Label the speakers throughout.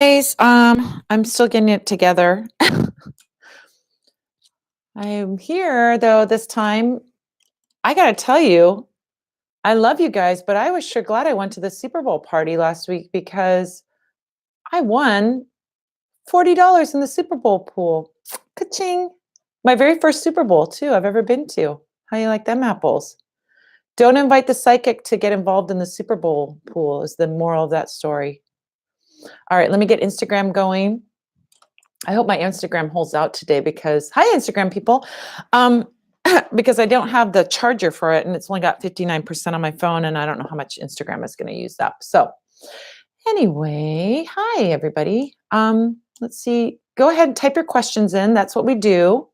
Speaker 1: Guys, I'm still getting it together. I'm here though this time. I gotta tell you, I love you guys, but I was sure glad I went to the Super Bowl party last week because I won $40 in the Super Bowl pool. Ka-ching. My very first Super Bowl too I've ever been to. How you like them apples? Don't invite the psychic to get involved in the Super Bowl pool is the moral of that story. All right, let me get Instagram going. I hope my Instagram holds out today because hi Instagram people. Um, because I don't have the charger for it and it's only got 59% on my phone and I don't know how much Instagram is going to use up. So anyway, hi everybody. Let's see. Go ahead and type your questions in. That's what we do.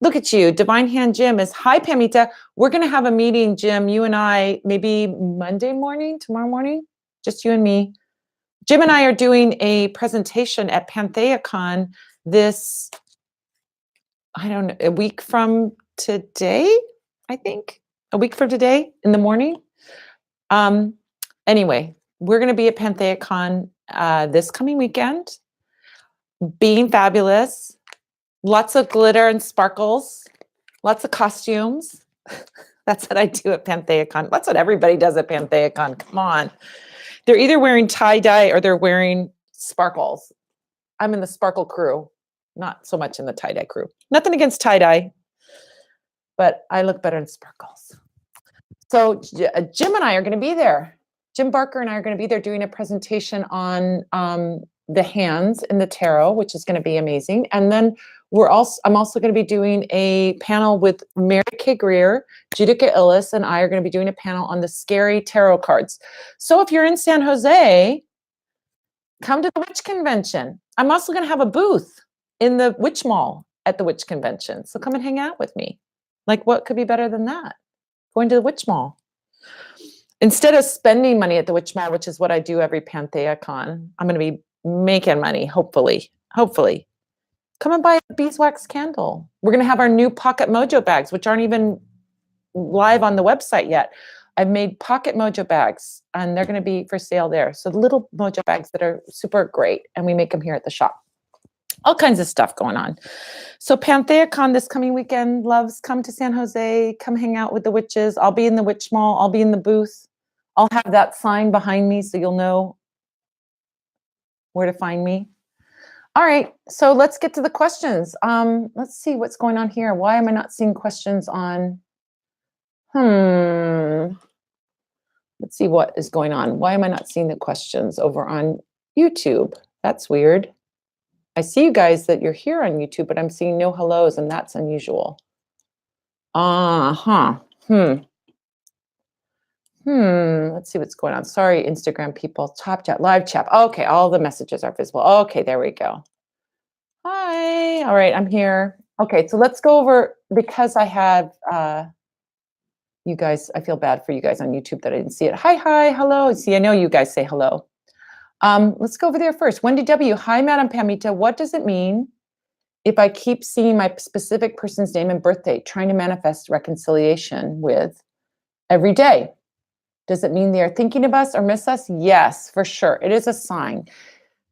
Speaker 1: Look at you. Divine Hand Jim is hi Pamita. We're going to have a meeting, Jim, you and I, maybe Monday morning, tomorrow morning, just you and me. Jim and I are doing a presentation at PantheaCon this, I don't know, a week from today, I think. A week from today in the morning. Anyway, we're going to be at PantheaCon this coming weekend. Being fabulous. Lots of glitter and sparkles. Lots of costumes. That's what I do at PantheaCon. That's what everybody does at PantheaCon. Come on. They're either wearing tie-dye or they're wearing sparkles. I'm in the sparkle crew, not so much in the tie-dye crew. Nothing against tie-dye, but I look better in sparkles. So Jim and I are going to be there. Jim Barker and I are going to be there doing a presentation on the hands in the tarot, which is going to be amazing. And then I'm also going to be doing a panel with Mary K. Greer, Judika Illis, and I are going to be doing a panel on the scary tarot cards. So if you're in San Jose, come to the Witch Convention. I'm also going to have a booth in the Witch Mall at the Witch Convention. So come and hang out with me. Like, what could be better than that? Going to the Witch Mall. Instead of spending money at the Witch Mall, which is what I do every PantheaCon, I'm going to be making money, hopefully. Come and buy a beeswax candle. We're going to have our new Pocket Mojo bags, which aren't even live on the website yet. I've made Pocket Mojo bags, and they're going to be for sale there. So the little Mojo bags that are super great, and we make them here at the shop. All kinds of stuff going on. So PantheaCon this coming weekend, loves, come to San Jose, come hang out with the witches. I'll be in the Witch Mall. I'll be in the booth. I'll have that sign behind me so you'll know where to find me. All right, so let's get to the questions. Let's see what's going on here. Why am I not seeing questions on? Let's see what is going on. Why am I not seeing the questions over on YouTube? That's weird. I see you guys that you're here on YouTube, but I'm seeing no hellos, and that's unusual. Let's see what's going on. Sorry, Instagram people. Top chat, live chat. Okay, all the messages are visible. Okay, there we go. Hi. All right, I'm here. Okay, so let's go over, because I have you guys, I feel bad for you guys on YouTube that I didn't see it. Hi, hello. See, I know you guys say hello. Let's go over there first. Wendy W. Hi, Madam Pamita. What does it mean if I keep seeing my specific person's name and birthday, trying to manifest reconciliation with every day? Does it mean they are thinking of us or miss us? Yes, for sure. It is a sign.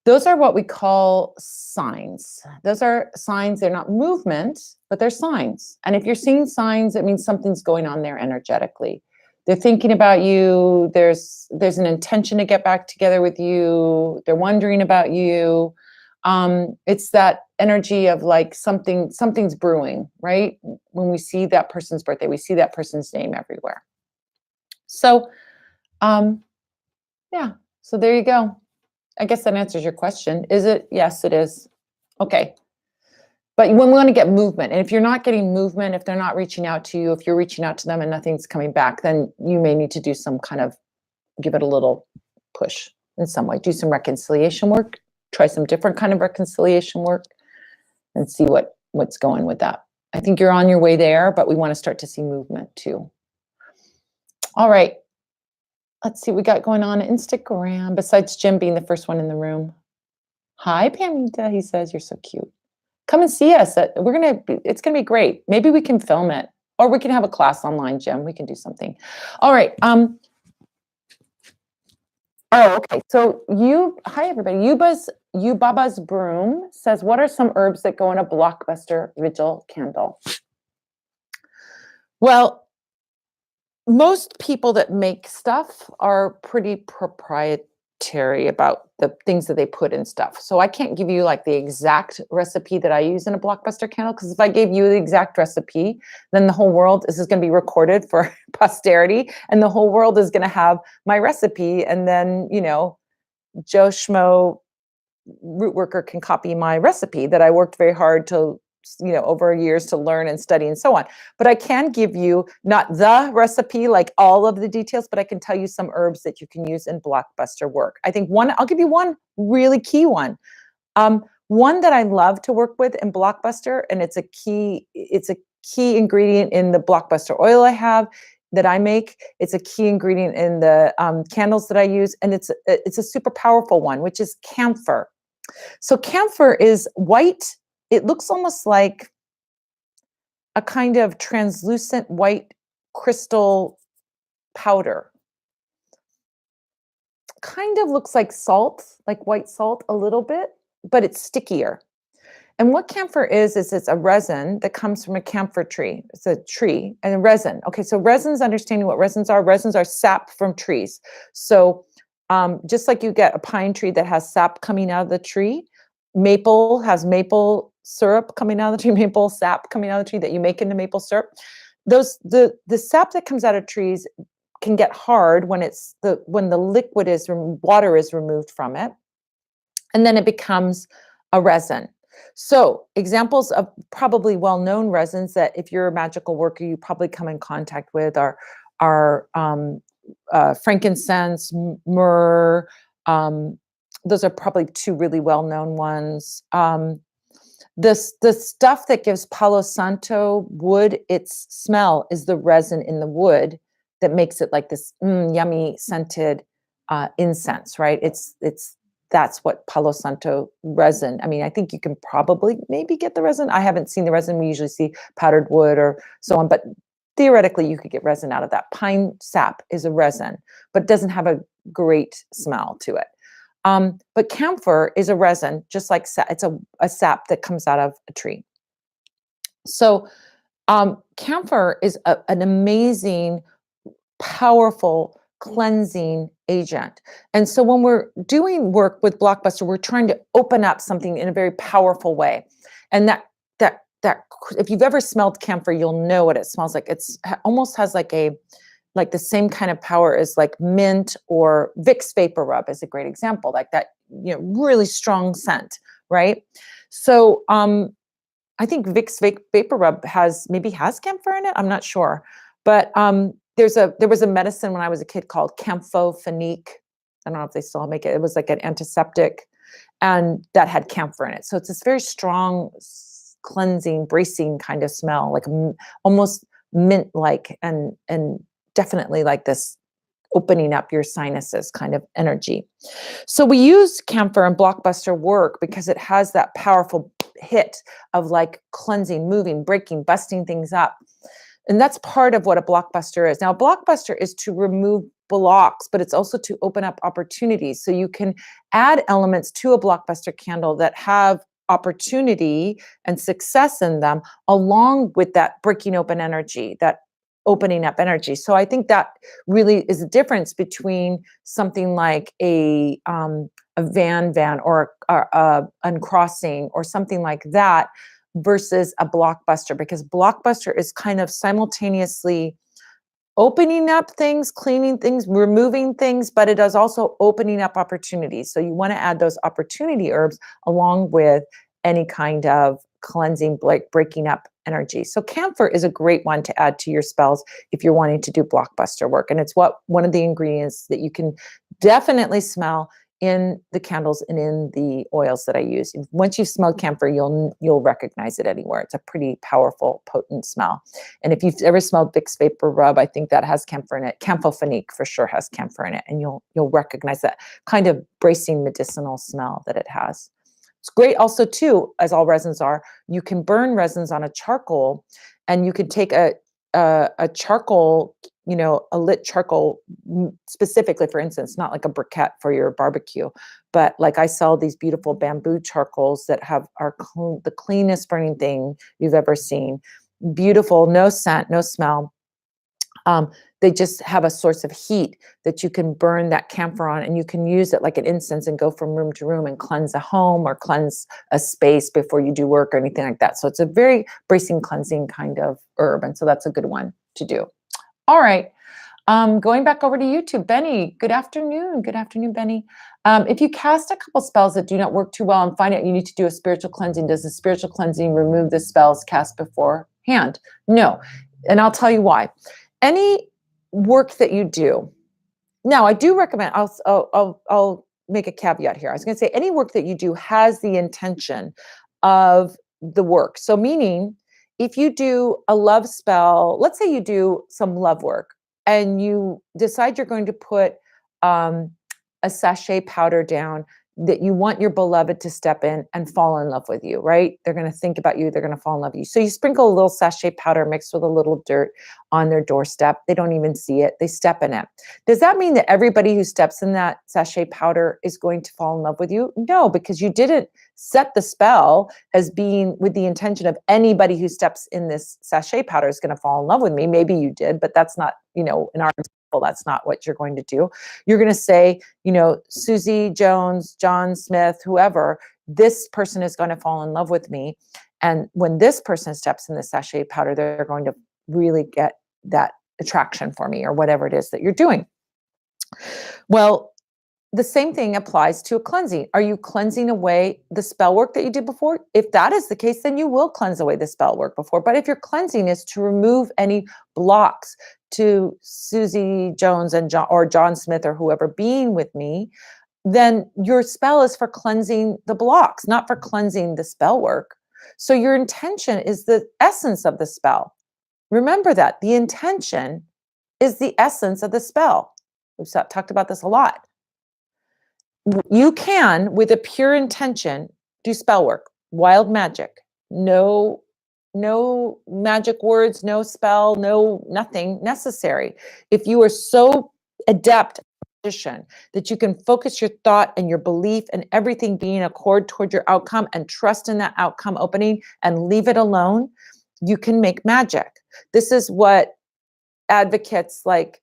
Speaker 1: Those are what we call signs. Those are signs. They're not movement, but they're signs. And if you're seeing signs, it means something's going on there energetically. They're thinking about you. There's an intention to get back together with you. They're wondering about you. It's that energy of like something's brewing, right? When we see that person's birthday, we see that person's name everywhere. So, yeah, so there you go. I guess that answers your question. Is it? Yes, it is. Okay. But when we want to get movement, and if you're not getting movement, if they're not reaching out to you, if you're reaching out to them and nothing's coming back, then you may need to do some kind of, give it a little push in some way. Do some reconciliation work, try some different kind of reconciliation work, and see what's going with that. I think you're on your way there, but we want to start to see movement too. All right. Let's see what we got going on Instagram, besides Jim being the first one in the room. Hi, Pamita, he says, you're so cute. Come and see us. It's going to be great. Maybe we can film it, or we can have a class online, Jim. We can do something. All right. Oh, okay. So hi everybody. Yubaba's Broom says, what are some herbs that go in a blockbuster vigil candle? Well, most people that make stuff are pretty proprietary about the things that they put in stuff. So I can't give you like the exact recipe that I use in a blockbuster candle, because if I gave you the exact recipe, then the whole world, this is going to be recorded for posterity, and the whole world is going to have my recipe, and then, Joe Schmo root worker can copy my recipe that I worked very hard to, over years to learn and study and so on. But I can give you not the recipe, like all of the details, but I can tell you some herbs that you can use in blockbuster work. I think I'll give you one really key one. One that I love to work with in blockbuster, and it's a key ingredient in the blockbuster oil I have that I make. It's a key ingredient in the candles that I use, and it's a super powerful one, which is camphor. So camphor is white. It looks almost like a kind of translucent white crystal powder. Kind of looks like salt, like white salt a little bit, but it's stickier. And what camphor is it's a resin that comes from a camphor tree. It's a tree and a resin. Okay, so resins, understanding what resins are sap from trees. So just like you get a pine tree that has sap coming out of the tree, maple has maple syrup coming out of the tree, maple sap coming out of the tree that you make into maple syrup. The sap that comes out of trees can get hard when when the liquid is water is removed from it, and then it becomes a resin. So examples of probably well-known resins that if you're a magical worker, you probably come in contact with are frankincense, myrrh. Those are probably two really well-known ones. The stuff that gives Palo Santo wood its smell is the resin in the wood that makes it like this yummy scented incense, right? That's what Palo Santo resin. I mean, I think you can probably maybe get the resin. I haven't seen the resin. We usually see powdered wood or so on, but theoretically you could get resin out of that. Pine sap is a resin, but doesn't have a great smell to it. But camphor is a resin, just like it's a sap that comes out of a tree. So camphor is an amazing, powerful cleansing agent. And so when we're doing work with Blockbuster, we're trying to open up something in a very powerful way. And that if you've ever smelled camphor, you'll know what it smells like. Almost has like the same kind of power as like mint, or Vicks Vapor Rub is a great example, like that, really strong scent, right? So I think Vicks Vapor Rub has camphor in it. I'm not sure, but there was a medicine when I was a kid called Camphofenique. I don't know if they still make it. It was like an antiseptic, and that had camphor in it. So it's this very strong, cleansing, bracing kind of smell, like almost mint-like, and definitely like this opening up your sinuses kind of energy. So we use camphor in Blockbuster work because it has that powerful hit of like cleansing, moving, breaking, busting things up. And that's part of what a blockbuster is. Now, a blockbuster is to remove blocks, but it's also to open up opportunities. So you can add elements to a blockbuster candle that have opportunity and success in them, along with that breaking open energy, that opening up energy. So I think that really is a difference between something like a van or a uncrossing or something like that versus a blockbuster, because blockbuster is kind of simultaneously opening up things, cleaning things, removing things, but it is also opening up opportunities. So you want to add those opportunity herbs along with any kind of cleansing, like breaking up energy. So camphor is a great one to add to your spells if you're wanting to do blockbuster work. And it's one of the ingredients that you can definitely smell in the candles and in the oils that I use. Once you smell camphor, you'll recognize it anywhere. It's a pretty powerful, potent smell. And if you've ever smelled Vicks Vapor Rub, I think that has camphor in it. Camphofenique for sure has camphor in it, and you'll recognize that kind of bracing medicinal smell that it has. It's great also too, as all resins are, you can burn resins on a charcoal, and you can take a a charcoal, a lit charcoal specifically for instance, not like a briquette for your barbecue, but like I sell these beautiful bamboo charcoals that are the cleanest burning thing you've ever seen. Beautiful, no scent, no smell. They just have a source of heat that you can burn that camphor on, and you can use it like an incense and go from room to room and cleanse a home or cleanse a space before you do work or anything like that. So it's a very bracing, cleansing kind of herb. And so that's a good one to do. All right. Going back over to YouTube, Benny, good afternoon. Good afternoon, Benny. If you cast a couple spells that do not work too well and find out you need to do a spiritual cleansing, does the spiritual cleansing remove the spells cast beforehand? No. And I'll tell you why. Any work that you do, now I do recommend, I'll make a caveat here. I was going to say any work that you do has the intention of the work. So meaning if you do a love spell, let's say you do some love work and you decide you're going to put a sachet powder down that you want your beloved to step in and fall in love with you, right? They're going to think about you. They're going to fall in love with you. So you sprinkle a little sachet powder mixed with a little dirt on their doorstep. They don't even see it. They step in it. Does that mean that everybody who steps in that sachet powder is going to fall in love with you? No, because you didn't set the spell as being with the intention of anybody who steps in this sachet powder is going to fall in love with me. Maybe you did, but that's not, in our example, that's not what you're going to do. You're going to say, Susie Jones, John Smith, whoever, this person is going to fall in love with me. And when this person steps in the sachet powder, they're going to really get that attraction for me or whatever it is that you're doing. Well, the same thing applies to a cleansing. Are you cleansing away the spell work that you did before? If that is the case, then you will cleanse away the spell work before. But if your cleansing is to remove any blocks to Susie Jones and John Smith or whoever being with me, then your spell is for cleansing the blocks, not for cleansing the spell work. So your intention is the essence of the spell. Remember that the intention is the essence of the spell. We've talked about this a lot. You can, with a pure intention, do spell work, wild magic, no magic words, no spell, no nothing necessary. If you are so adept that you can focus your thought and your belief and everything being accord toward your outcome and trust in that outcome opening and leave it alone, you can make magic. This is what advocates like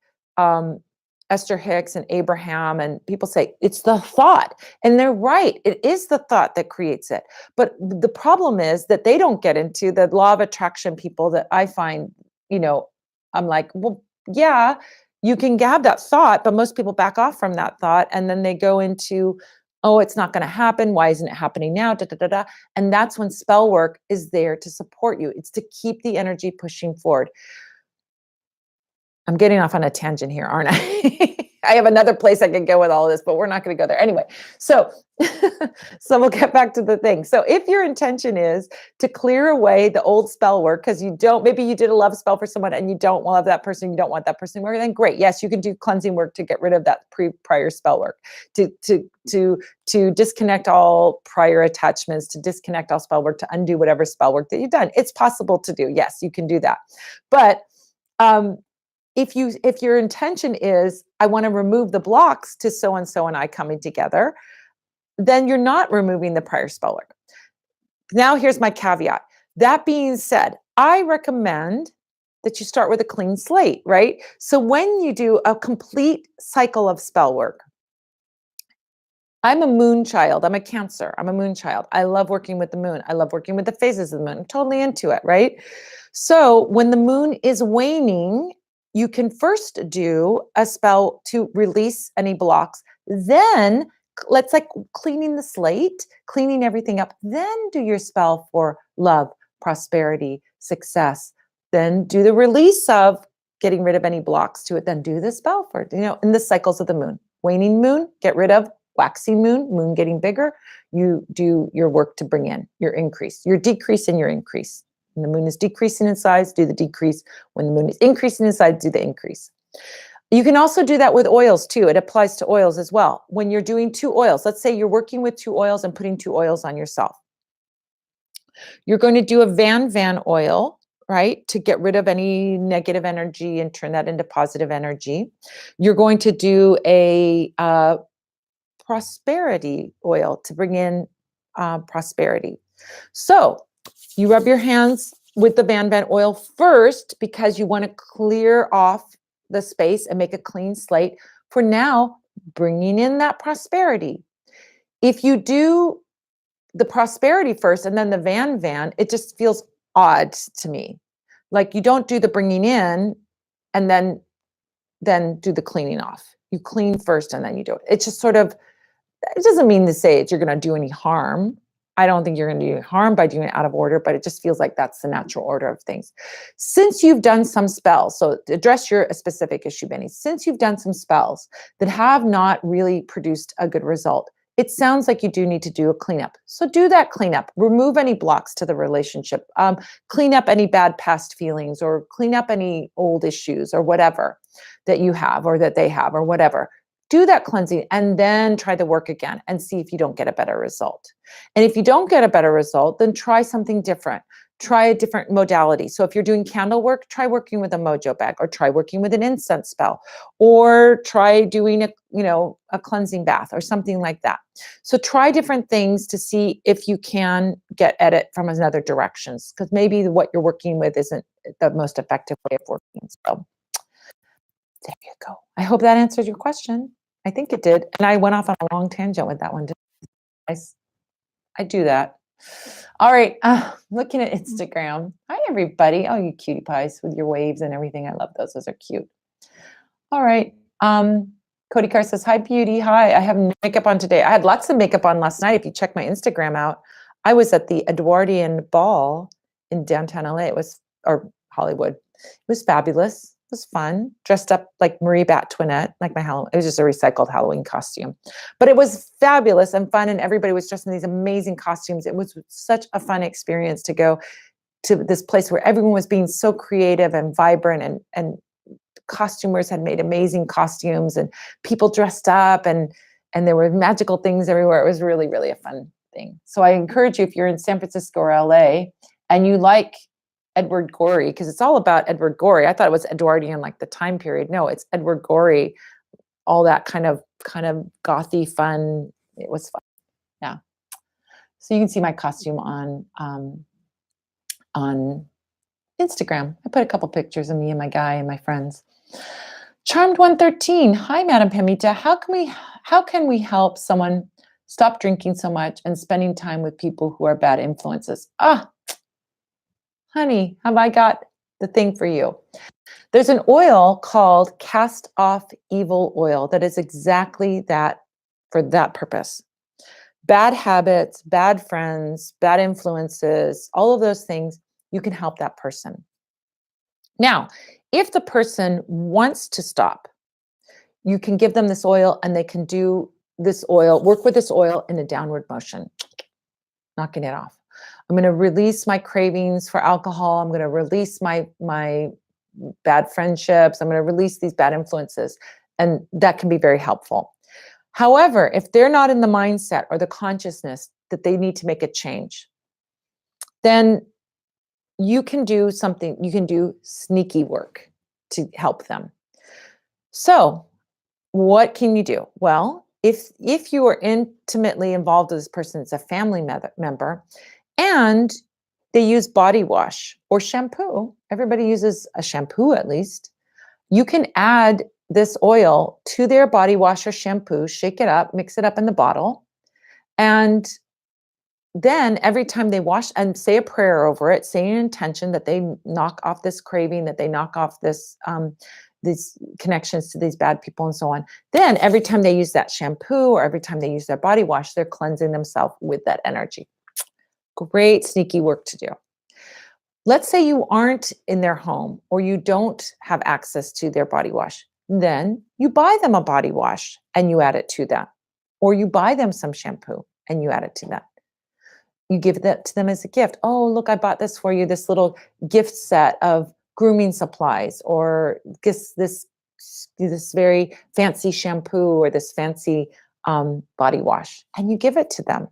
Speaker 1: Esther Hicks and Abraham and people say, it's the thought. And they're right. It is the thought that creates it. But the problem is that they don't get into the law of attraction people that I find, I'm like, well, yeah, you can have that thought, but most people back off from that thought. And then they go into, oh, it's not going to happen. Why isn't it happening now? Da, da, da, da. And that's when spell work is there to support you. It's to keep the energy pushing forward. I'm getting off on a tangent here, aren't I? I have another place I could go with all of this, but we're not going to go there. Anyway, so we'll get back to the thing. So if your intention is to clear away the old spell work, because maybe you did a love spell for someone and you don't love that person, you don't want that person anymore, then great. Yes, you can do cleansing work to get rid of that prior spell work, to disconnect all prior attachments, to disconnect all spell work, to undo whatever spell work that you've done. It's possible to do. Yes, you can do that. But if your intention is, I want to remove the blocks to so-and-so and I coming together, then you're not removing the prior spell work. Now, here's my caveat. That being said, I recommend that you start with a clean slate, right? So when you do a complete cycle of spell work, I'm a moon child. I'm a Cancer. I'm a moon child. I love working with the moon. I love working with the phases of the moon. I'm totally into it, right? So when the moon is waning, you can first do a spell to release any blocks. Then let's cleaning the slate, cleaning everything up. Then do your spell for love, prosperity, success. Then do the release of getting rid of any blocks to it. Then do the spell for, in the cycles of the moon. Waning moon, get rid of. Waxing moon getting bigger. You do your work to bring in your increase, your decrease and your increase. When the moon is decreasing in size, do the decrease. When the moon is increasing in size, do the increase. You can also do that with oils too. It applies to oils as well. When you're doing 2 oils, let's say you're working with 2 oils and putting 2 oils on yourself. You're going to do a Van oil, right? To get rid of any negative energy and turn that into positive energy. You're going to do a prosperity oil to bring in prosperity. So you rub your hands with the Van oil first because you want to clear off the space and make a clean slate for now, bringing in that prosperity. If you do the prosperity first and then the Van, it just feels odd to me. Like you don't do the bringing in and then do the cleaning off. You clean first and then you do it. It's just sort of, it doesn't mean to say you're going to do any harm. I don't think you're going to do any harm by doing it out of order, but it just feels like that's the natural order of things. Since you've done some spells, so to address your specific issue, Benny, since you've done some spells that have not really produced a good result, it sounds like you do need to do a cleanup. So do that cleanup. Remove any blocks to the relationship. Clean up any bad past feelings or clean up any old issues or whatever that you have or that they have or whatever. Do that cleansing and then try the work again and see if you don't get a better result. And if you don't get a better result, then try something different. Try a different modality. So if you're doing candle work, try working with a mojo bag or try working with an incense spell or try doing a cleansing bath or something like that. So try different things to see if you can get at it from another directions because maybe what you're working with isn't the most effective way of working. So there you go. I hope that answers your question. I think it did. And I went off on a long tangent with that one. I do that. All right. Looking at Instagram. Hi, everybody. Oh, you cutie pies with your waves and everything. I love those. Those are cute. All right. Cody Carr says, hi, beauty. Hi. I have no makeup on today. I had lots of makeup on last night. If you check my Instagram out, I was at the Edwardian ball in downtown LA. Or Hollywood. It was fabulous. It was fun. Dressed up like Marie Batwinette, like my Halloween. It was just a recycled Halloween costume, but it was fabulous and fun. And everybody was dressed in these amazing costumes. It was such a fun experience to go to this place where everyone was being so creative and vibrant, and costumers had made amazing costumes, and people dressed up, and there were magical things everywhere. It was really, really a fun thing. So I encourage you, if you're in San Francisco or LA and you like Edward Gorey, because it's all about Edward Gorey. I thought it was Edwardian, like the time period. No, it's Edward Gorey. All that kind of gothy fun. It was fun. Yeah. So you can see my costume on Instagram. I put a couple pictures of me and my guy and my friends. Charmed 113. Hi, Madam Pamita. How can we help someone stop drinking so much and spending time with people who are bad influences? Honey, have I got the thing for you? There's an oil called Cast Off Evil Oil that is exactly that, for that purpose. Bad habits, bad friends, bad influences, all of those things, you can help that person. Now, if the person wants to stop, you can give them this oil and they can do this oil, work with this oil in a downward motion, knocking it off. I'm going to release my cravings for alcohol. I'm going to release my bad friendships. I'm going to release these bad influences. And that can be very helpful. However, if they're not in the mindset or the consciousness that they need to make a change, then you can do something, you can do sneaky work to help them. So what can you do? Well, if you are intimately involved with this person, it's a family member, and they use body wash or shampoo. Everybody uses a shampoo at least. You can add this oil to their body wash or shampoo, shake it up, mix it up in the bottle. And then every time they wash, and say a prayer over it, say an intention that they knock off this craving, that they knock off this, these connections to these bad people and so on. Then every time they use that shampoo or every time they use their body wash, they're cleansing themselves with that energy. Great sneaky work to do. Let's say you aren't in their home or you don't have access to their body wash. Then you buy them a body wash and you add it to that. Or you buy them some shampoo and you add it to that. You give that to them as a gift. Oh, look, I bought this for you, this little gift set of grooming supplies, or this very fancy shampoo or this fancy body wash, and you give it to them.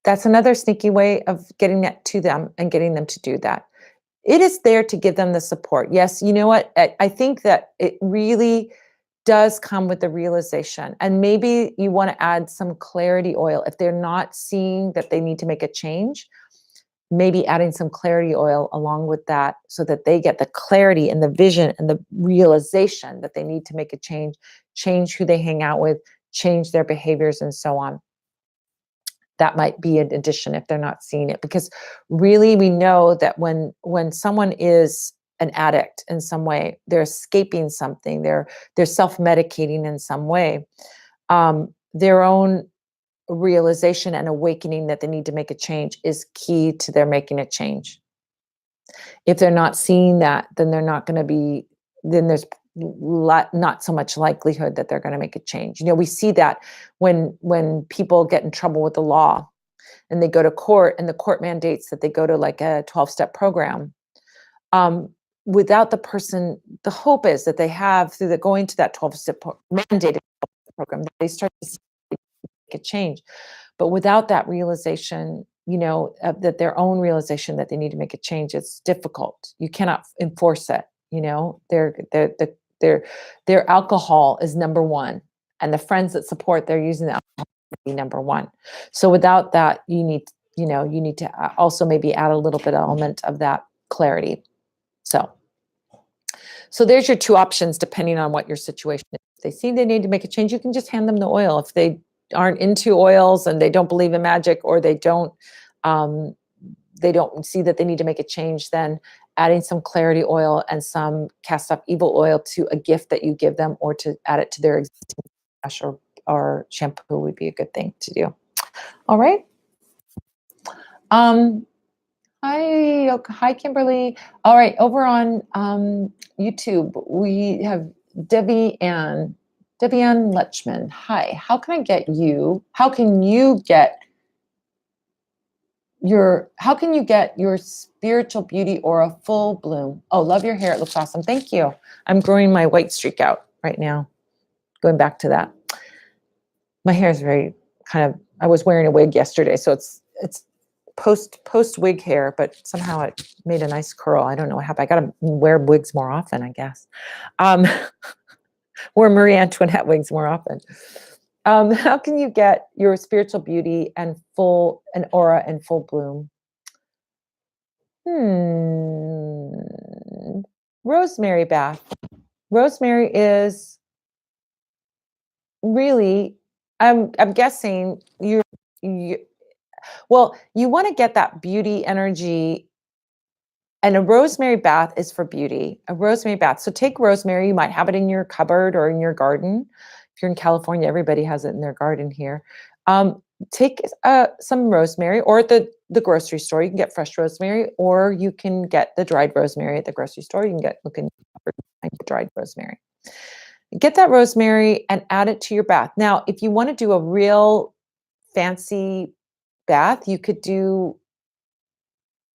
Speaker 1: That's another sneaky way of getting that to them and getting them to do that. It is there to give them the support. Yes, you know what? I think that it really does come with the realization. And maybe you want to add some clarity oil if they're not seeing that they need to make a change. Maybe adding some clarity oil along with that so that they get the clarity and the vision and the realization that they need to make a change who they hang out with, change their behaviors, and so on. That might be an addition if they're not seeing it, because really we know that when someone is an addict in some way, they're escaping something, they're self-medicating in some way, their own realization and awakening that they need to make a change is key to their making a change. If they're not seeing that, then they're not going to be, then there's not so much likelihood that they're going to make a change. You know, we see that when people get in trouble with the law and they go to court and the court mandates that they go to like a 12-step program. Without the person, the hope is that they have through the going to that 12-step mandated program, that they start to see a change. But without that realization, you know, that their own realization that they need to make a change, it's difficult. You cannot enforce it. You know, their alcohol is number one, and the friends that support they're using the alcohol to be number one. So without that, you need to also maybe add a little bit of element of that clarity. So there's your two options depending on what your situation is. If they see they need to make a change, you can just hand them the oil. If they aren't into oils and they don't believe in magic, or they don't see that they need to make a change, then adding some clarity oil and some cast off evil oil to a gift that you give them, or to add it to their existing wash or shampoo would be a good thing to do. All right. Hi, Kimberly. All right, over on YouTube, we have Debbie Ann Lechman. Hi, how can you get your spiritual beauty aura full bloom? Oh, love your hair. It looks awesome. Thank you. I'm growing my white streak out right now. Going back to that. My hair is very I was wearing a wig yesterday, so it's post wig hair, but somehow it made a nice curl. I don't know what happened. I got to wear wigs more often, I guess. Wear Marie Antoinette wigs more often. How can you get your spiritual beauty and aura in full bloom? Rosemary bath. Rosemary is really, I'm guessing you well, you want to get that beauty energy, and a rosemary bath is for beauty. A rosemary bath. So take rosemary, you might have it in your cupboard or in your garden. If you're in California, everybody has it in their garden here. Take some rosemary, or at the grocery store, you can get fresh rosemary, or you can get the dried rosemary at the grocery store. You can look in dried rosemary. Get that rosemary and add it to your bath. Now, if you want to do a real fancy bath, you could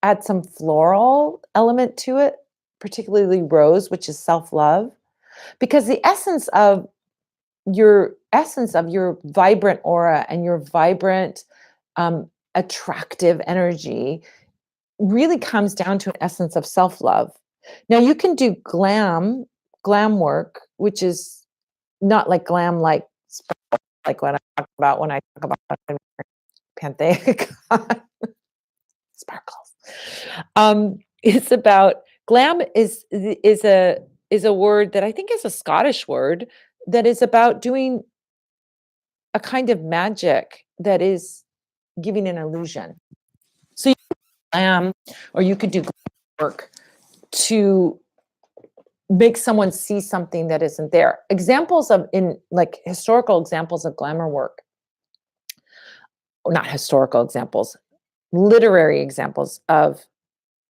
Speaker 1: add some floral element to it, particularly rose, which is self-love, because the essence of your vibrant aura and your vibrant, attractive energy really comes down to an essence of self-love. Now, you can do glam work, which is not like glam, like what I talk about when I talk about Pantheic sparkles. It's about glam is a word that I think is a Scottish word that is about doing a kind of magic that is giving an illusion. So you could glam, or you could do glam work to make someone see something that isn't there. Historical examples of glamour work, or not historical examples, literary examples of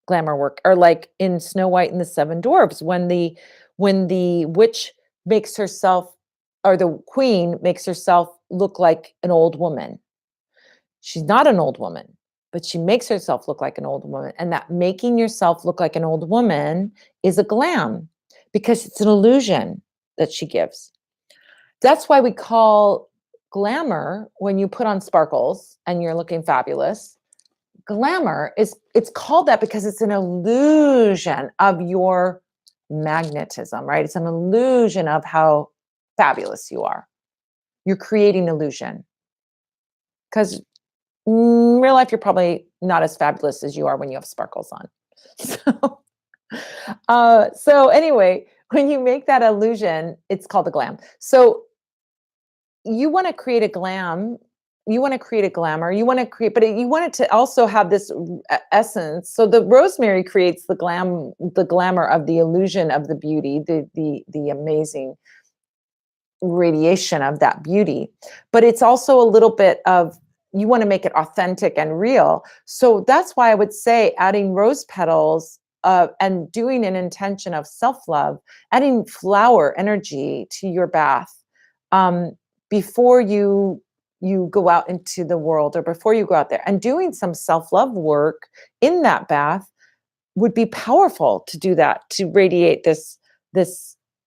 Speaker 1: glamour work are like in Snow White and the Seven Dwarfs, when the witch makes herself, or the queen makes herself look like an old woman. She's not an old woman, but she makes herself look like an old woman. And that making yourself look like an old woman is a glam, because it's an illusion that she gives. That's why we call glamour, when you put on sparkles and you're looking fabulous, glamour it's called that because it's an illusion of your magnetism, right? It's an illusion of how fabulous you are. You're creating illusion because real life you're probably not as fabulous as you are when you have sparkles on. So, so anyway, when you make that illusion, it's called the glam. So you want to create a glam, you want to create a glamour, you want to create, but you want it to also have this essence. So the rosemary creates the glamour of the illusion of the beauty, the amazing radiation of that beauty. But it's also a little bit of, you want to make it authentic and real. So that's why I would say adding rose petals and doing an intention of self-love, adding flower energy to your bath um, before you go out into the world or before you go out there, and doing some self-love work in that bath would be powerful to do that, to radiate this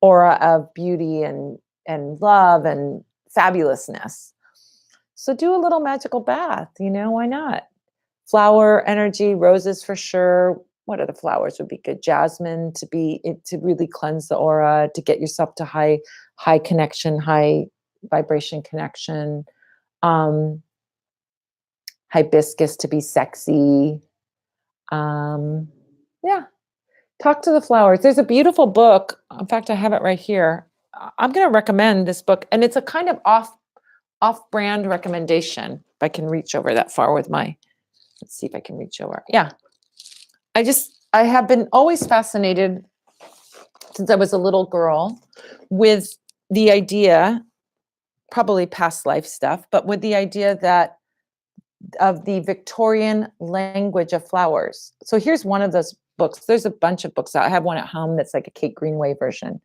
Speaker 1: aura of beauty and love and fabulousness. So do a little magical bath, why not? Flower energy, roses for sure. What other flowers would be good? Jasmine to really cleanse the aura, to get yourself to high connection, high vibration connection. Um, Hibiscus to be sexy. Yeah, talk to the flowers. There's a beautiful book. In fact, I have it right here. I'm going to recommend this book, and it's a kind of off-brand recommendation. If I can reach over that far with my, let's see if I can reach over. Yeah. I have been always fascinated since I was a little girl with the idea, probably past life stuff, but with the idea that of the Victorian language of flowers. So here's one of those books. There's a bunch of books out. I have one at home that's like a Kate Greenway version.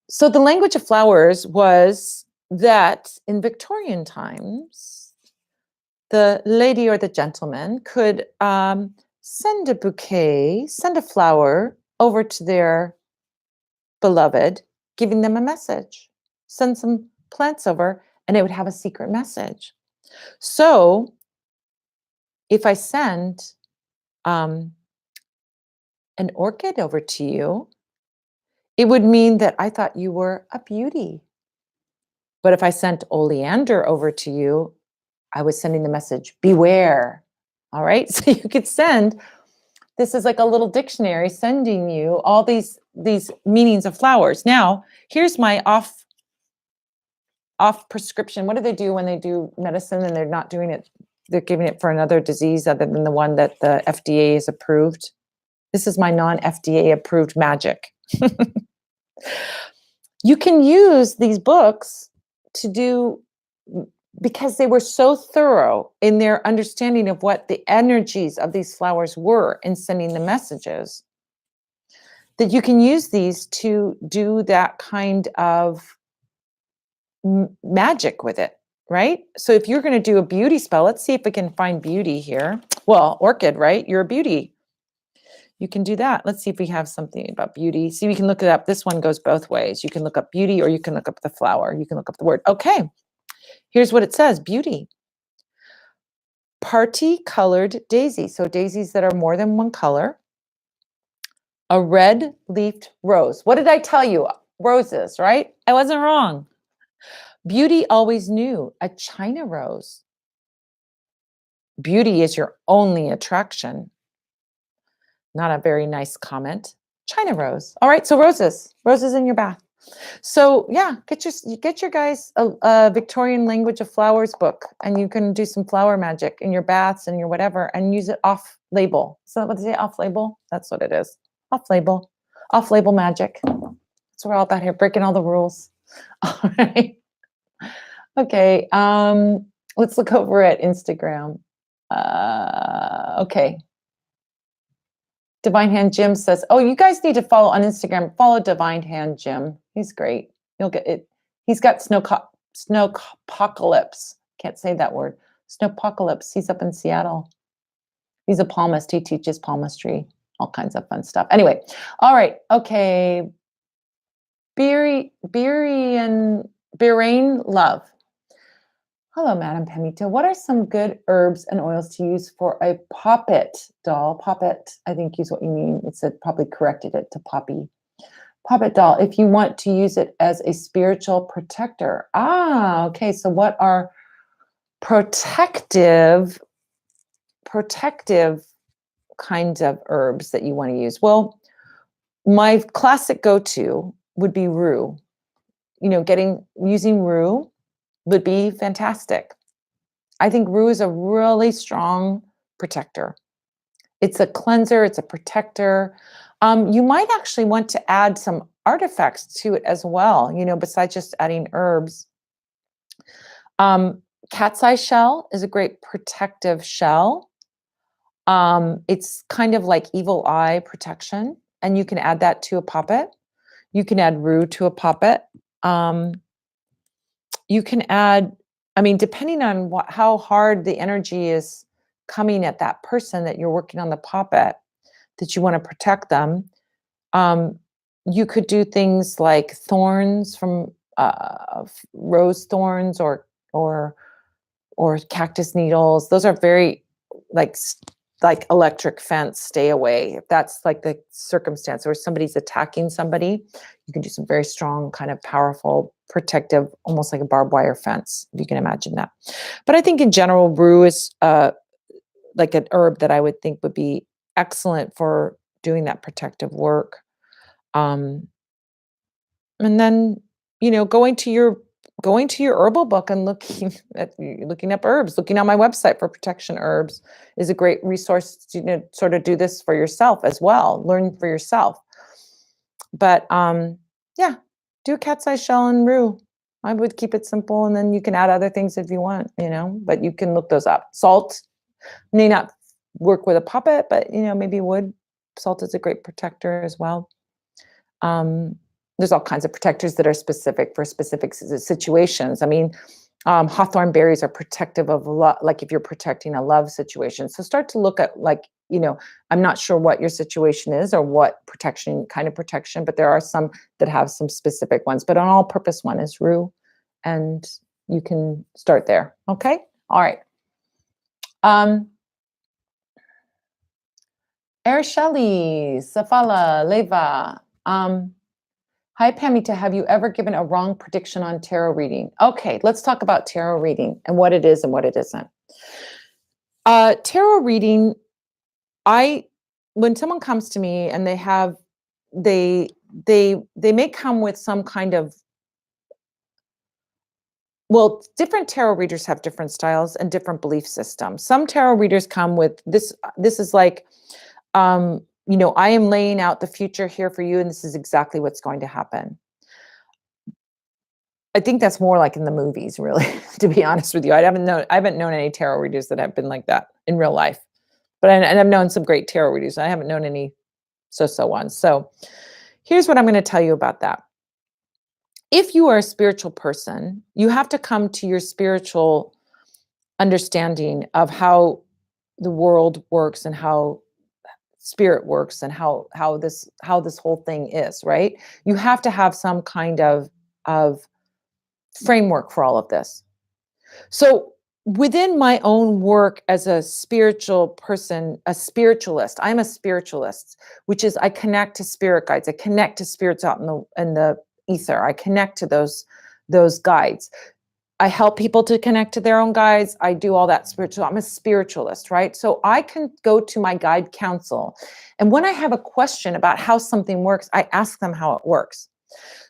Speaker 1: So the language of flowers was that in Victorian times, the lady or the gentleman could send a flower over to their beloved, giving them a message. Send some plants over, and it would have a secret message. So if I send an orchid over to you, it would mean that I thought you were a beauty. But if I sent oleander over to you, I was sending the message, beware. All right. So you could send, this is like a little dictionary sending you all these meanings of flowers. Now, here's my off prescription. What do they do when they do medicine and they're not doing it? They're giving it for another disease other than the one that the FDA is approved. This is my non-FDA approved magic. You can use these books to do, because they were so thorough in their understanding of what the energies of these flowers were in sending the messages, that you can use these to do that kind of magic with it, right? So if you're going to do a beauty spell, let's see if we can find beauty here. Well, orchid, right? You're a beauty. You can do that. Let's see if we have something about beauty. See, we can look it up. This one goes both ways. You can look up beauty or you can look up the flower. You can look up the word. Okay. Here's what it says. Beauty. Party-colored daisy. So daisies that are more than one color. A red-leafed rose. What did I tell you? Roses, right? I wasn't wrong. Beauty always knew. A China rose. Beauty is your only attraction. Not a very nice comment. China rose. All right, so roses in your bath. So yeah, get your guys a Victorian language of flowers book, and you can do some flower magic in your baths and your whatever, and use it off label. So what they say, off label? That's what it is. Off label magic. That's what we're all about here, breaking all the rules. All right. Okay. Let's look over at Instagram. Okay. Divine Hand Jim says, oh, you guys need to follow on Instagram. Follow Divine Hand Jim. He's great. You'll get it. He's got snowpocalypse. Can't say that word. Snowpocalypse. He's up in Seattle. He's a palmist. He teaches palmistry, all kinds of fun stuff. Anyway, all right. Okay. Beery and Bahrain Love. Hello, Madam Pamita. What are some good herbs and oils to use for a poppet doll? Poppet, I think is what you mean. It said probably corrected it to poppy. Poppet doll, if you want to use it as a spiritual protector. Ah, okay. So what are protective kinds of herbs that you want to use? Well, my classic go-to would be rue. Using rue would be fantastic. I think rue is a really strong protector. It's a cleanser, it's a protector. You might actually want to add some artifacts to it as well, besides just adding herbs. Cat's eye shell is a great protective shell. It's kind of like evil eye protection, and you can add that to a poppet. You can add rue to a poppet. You can add, depending on how hard the energy is coming at that person that you're working on the poppet, that you want to protect them, you could do things like thorns from rose thorns or cactus needles. Those are very like electric fence, stay away. If that's like the circumstance or somebody's attacking somebody, you can do some very strong, kind of powerful, protective, almost like a barbed wire fence, if you can imagine that. But I think in general, rue is like an herb that I would think would be excellent for doing that protective work. And then, going to your herbal book and looking up herbs, looking on my website for protection herbs is a great resource to sort of do this for yourself as well, learn for yourself. But yeah, do a cat's eye shell and rue. I would keep it simple, and then you can add other things if you want, but you can look those up. Salt may not work with a poppet, but maybe wood. Salt is a great protector as well. There's all kinds of protectors that are specific for specific situations. Hawthorn berries are protective of a lot, like if you're protecting a love situation. So start to look at I'm not sure what your situation is or what kind of protection, but there are some that have some specific ones. But an all-purpose one is rue, and you can start there. Okay? All right. Arasheli, Safala, Leva. Hi, Pamita. Have you ever given a wrong prediction on tarot reading? Okay, let's talk about tarot reading and what it is and what it isn't. Tarot reading, when someone comes to me and they may come with some kind of, well, different tarot readers have different styles and different belief systems. Some tarot readers come with this is like, I am laying out the future here for you, and this is exactly what's going to happen. I think that's more like in the movies, really, to be honest with you. I haven't known any tarot readers that have been like that in real life. But I've known some great tarot readers. I haven't known any so-so ones. So here's what I'm going to tell you about that. If you are a spiritual person, you have to come to your spiritual understanding of how the world works and how spirit works and how this whole thing is, right? You have to have some kind of framework for all of this. So within my own work as a spiritual person, a spiritualist, I'm a spiritualist, which is I connect to spirit guides. I connect to spirits out in the ether. I connect to those guides. I help people to connect to their own guides. I do all that spiritual. I'm a spiritualist, right? So I can go to my guide council. And when I have a question about how something works, I ask them how it works.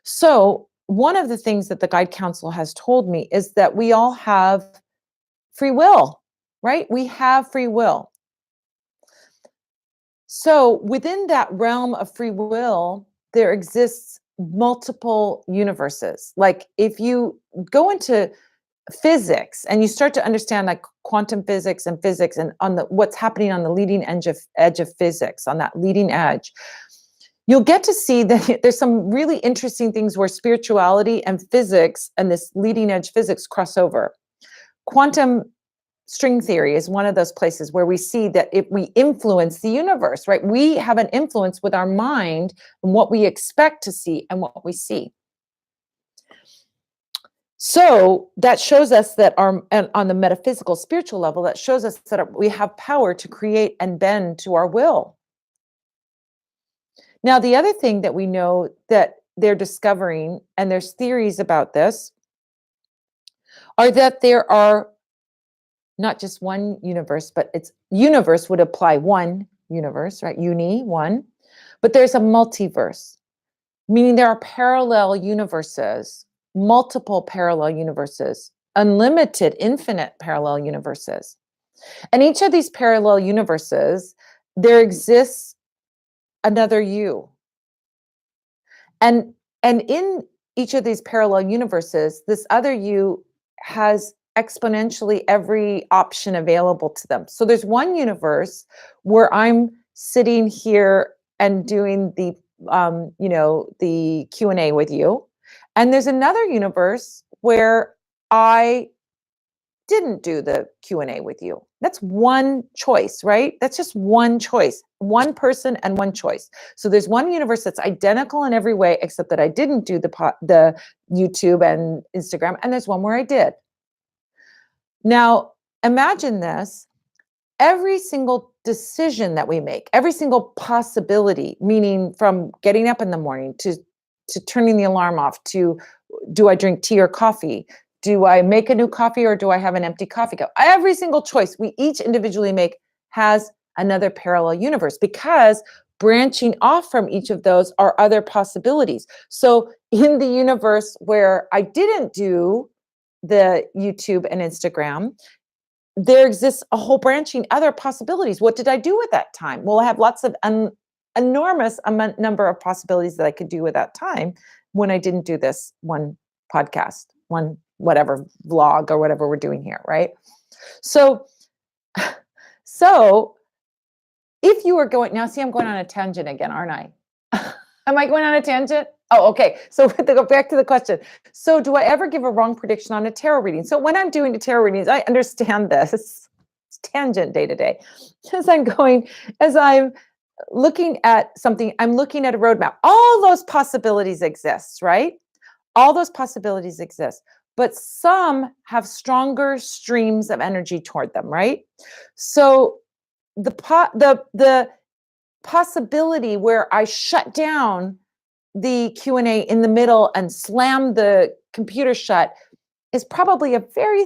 Speaker 1: So one of the things that the guide council has told me is that we all have free will, right? We have free will. So within that realm of free will, there exists multiple universes. Like if you go into physics and you start to understand like quantum physics and on what's happening on the leading edge of physics, on that leading edge, you'll get to see that there's some really interesting things where spirituality and physics and this leading edge physics cross over. Quantum string theory is one of those places where we see that if we influence the universe, right? We have an influence with our mind and what we expect to see and what we see. So that shows us that and on the metaphysical, spiritual level, that shows us that we have power to create and bend to our will. Now, the other thing that we know that they're discovering, and there's theories about this, are that there are not just one universe, but it's universe would apply one universe, right? One, but there's a multiverse, meaning there are parallel universes, multiple parallel universes, unlimited, infinite parallel universes. And each of these parallel universes, there exists another you. And in each of these parallel universes, this other you has exponentially every option available to them. So there's one universe where I'm sitting here and doing the the Q&A with you. And there's another universe where I didn't do the Q&A with you. That's one choice, right? That's just one choice, one person and one choice. So there's one universe that's identical in every way, except that I didn't do the YouTube and Instagram, and there's one where I did. Now, imagine this. Every single decision that we make, every single possibility, meaning from getting up in the morning to turning the alarm off, to do I drink tea or coffee? Do I make a new coffee or do I have an empty coffee cup? Every single choice we each individually make has another parallel universe, because branching off from each of those are other possibilities. So in the universe where I didn't do the YouTube and Instagram, there exists a whole branching other possibilities. What did I do with that time? Well, I have lots of enormous number of possibilities that I could do with that time when I didn't do this one podcast, one whatever vlog or whatever we're doing here, right? So, so if you were going now, see, I'm going on a tangent again, aren't I? Am I going on a tangent? Oh, okay. So to go back to the question. So do I ever give a wrong prediction on a tarot reading? So when I'm doing the tarot readings, I understand this. It's tangent day to day. As I'm looking at something, I'm looking at a roadmap. All those possibilities exist, right? All those possibilities exist, but some have stronger streams of energy toward them, right? So the possibility where I shut down the Q&A in the middle and slam the computer shut is probably a very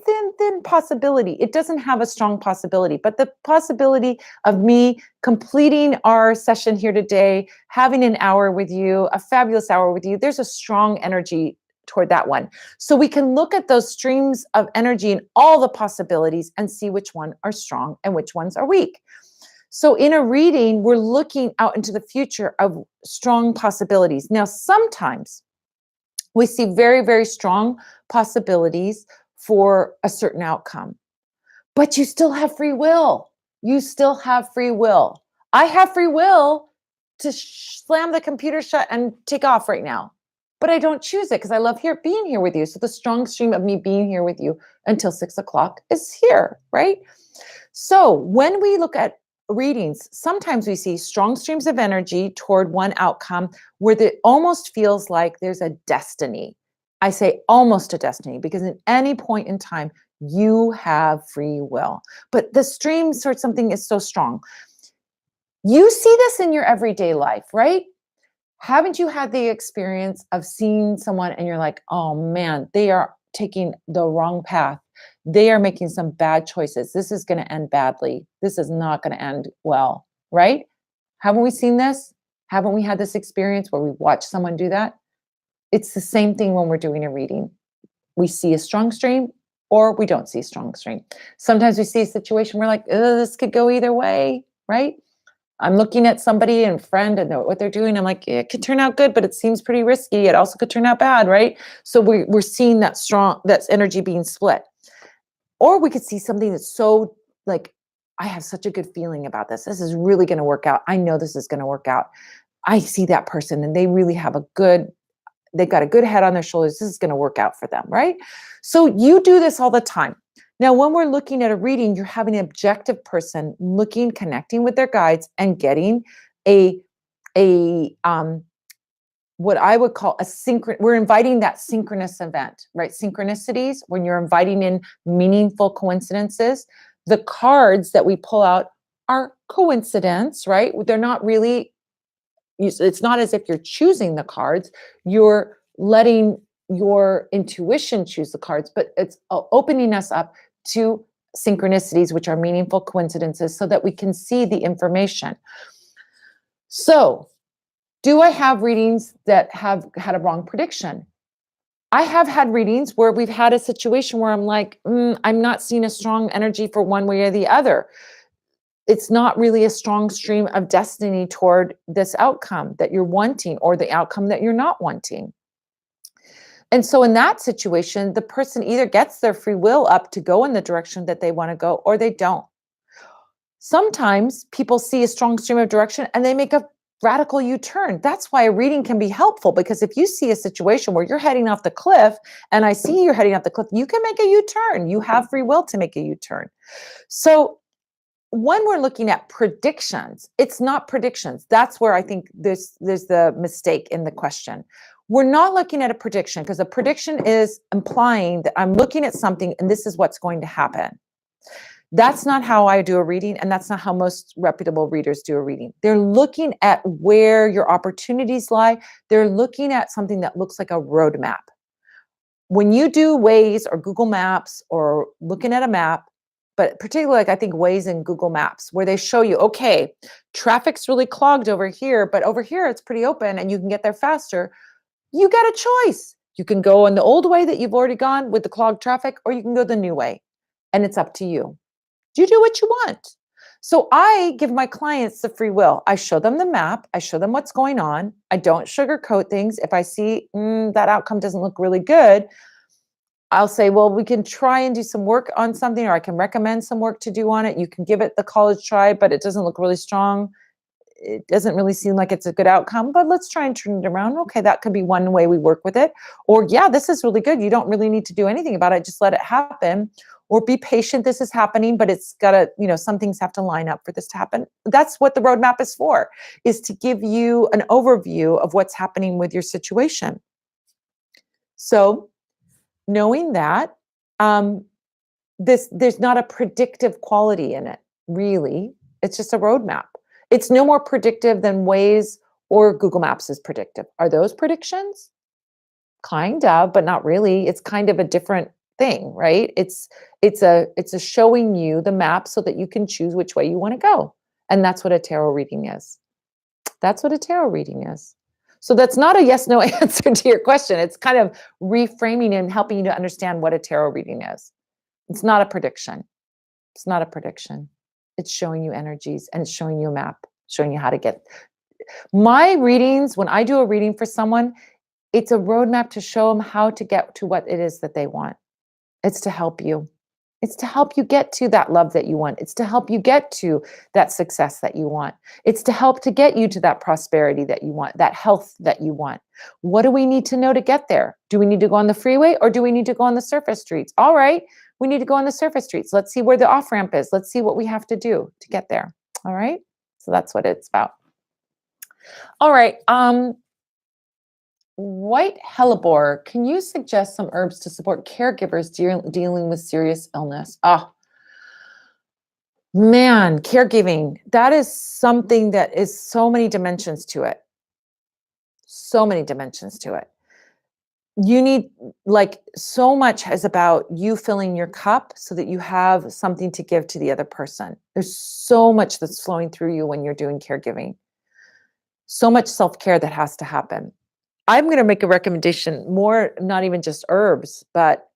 Speaker 1: thin possibility. It doesn't have a strong possibility, but the possibility of me completing our session here today, having an hour with you, a fabulous hour with you, there's a strong energy toward that one. So we can look at those streams of energy and all the possibilities and see which ones are strong and which ones are weak. So in a reading, we're looking out into the future of strong possibilities. Now, sometimes we see very, very strong possibilities for a certain outcome, but you still have free will. You still have free will. I have free will to slam the computer shut and take off right now, but I don't choose it because I love being here with you. So the strong stream of me being here with you until 6 o'clock is here, right? So when we look at readings, sometimes we see strong streams of energy toward one outcome where it almost feels like there's a destiny. I say almost a destiny because at any point in time, you have free will. But the stream sort something is so strong. You see this in your everyday life, right? Haven't you had the experience of seeing someone and you're like, oh man, they are taking the wrong path. They are making some bad choices. This is going to end badly. This is not going to end well, right? Haven't we seen this? Haven't we had this experience where we watch someone do that? It's the same thing when we're doing a reading. We see a strong stream or we don't see a strong stream. Sometimes we see a situation where like, this could go either way, right? I'm looking at somebody and friend and what they're doing. I'm like, it could turn out good, but it seems pretty risky. It also could turn out bad, right? So we're seeing that's energy being split. Or we could see something that's so like, I have such a good feeling about this. This is really going to work out. I know this is going to work out. I see that person and they really have they've got a good head on their shoulders. This is going to work out for them, right? So you do this all the time. Now, when we're looking at a reading, you're having an objective person connecting with their guides and getting a what I would call we're inviting that synchronous event, right? Synchronicities, when you're inviting in meaningful coincidences, the cards that we pull out are coincidence, right? They're not really, it's not as if you're choosing the cards, you're letting your intuition choose the cards, but it's opening us up to synchronicities, which are meaningful coincidences, so that we can see the information. So, do I have readings that have had a wrong prediction? I have had readings where we've had a situation where I'm like, I'm not seeing a strong energy for one way or the other. It's not really a strong stream of destiny toward this outcome that you're wanting or the outcome that you're not wanting. And so in that situation, the person either gets their free will up to go in the direction that they want to go, or they don't. Sometimes people see a strong stream of direction and they make a radical U-turn. That's why a reading can be helpful, because if you see a situation where you're heading off the cliff and I see you're heading off the cliff, you can make a U-turn. You have free will to make a U-turn. So when we're looking at predictions, it's not predictions. That's where I think there's the mistake in the question. We're not looking at a prediction, because a prediction is implying that I'm looking at something and this is what's going to happen. That's not how I do a reading, and that's not how most reputable readers do a reading. They're looking at where your opportunities lie. They're looking at something that looks like a roadmap. When you do Waze or Google Maps or looking at a map, but particularly like I think Waze and Google Maps, where they show you, okay, traffic's really clogged over here, but over here it's pretty open and you can get there faster. You get a choice. You can go in the old way that you've already gone with the clogged traffic, or you can go the new way, and it's up to you. You do what you want. So I give my clients the free will. I show them the map. I show them what's going on. I don't sugarcoat things. If I see that outcome doesn't look really good, I'll say, well, we can try and do some work on something, or I can recommend some work to do on it. You can give it the college try, but it doesn't look really strong. It doesn't really seem like it's a good outcome, but let's try and turn it around. Okay, that could be one way we work with it. Or yeah, this is really good. You don't really need to do anything about it. Just let it happen. Or be patient. This is happening, but it's got to, some things have to line up for this to happen. That's what the roadmap is for, is to give you an overview of what's happening with your situation. So knowing that, there's not a predictive quality in it, really. It's just a roadmap. It's no more predictive than Waze or Google Maps is predictive. Are those predictions? Kind of, but not really. It's kind of a different thing, right? It's a showing you the map so that you can choose which way you want to go. And that's what a tarot reading is. That's what a tarot reading is. So that's not a yes, no answer to your question. It's kind of reframing and helping you to understand what a tarot reading is. It's not a prediction. It's not a prediction. It's showing you energies, and it's showing you a map, showing you how to get. My readings, when I do a reading for someone, it's a roadmap to show them how to get to what it is that they want. It's to help you. It's to help you get to that love that you want. It's to help you get to that success that you want. It's to help to get you to that prosperity that you want, that health that you want. What do we need to know to get there? Do we need to go on the freeway, or do we need to go on the surface streets? All right, we need to go on the surface streets. Let's see where the off-ramp is. Let's see what we have to do to get there. All right, so that's what it's about. All right, White hellebore, can you suggest some herbs to support caregivers dealing with serious illness? Oh, man, caregiving. That is something that is so many dimensions to it. So many dimensions to it. You need, like, so much is about you filling your cup so that you have something to give to the other person. There's so much that's flowing through you when you're doing caregiving. So much self-care that has to happen. I'm going to make a recommendation more, not even just herbs, but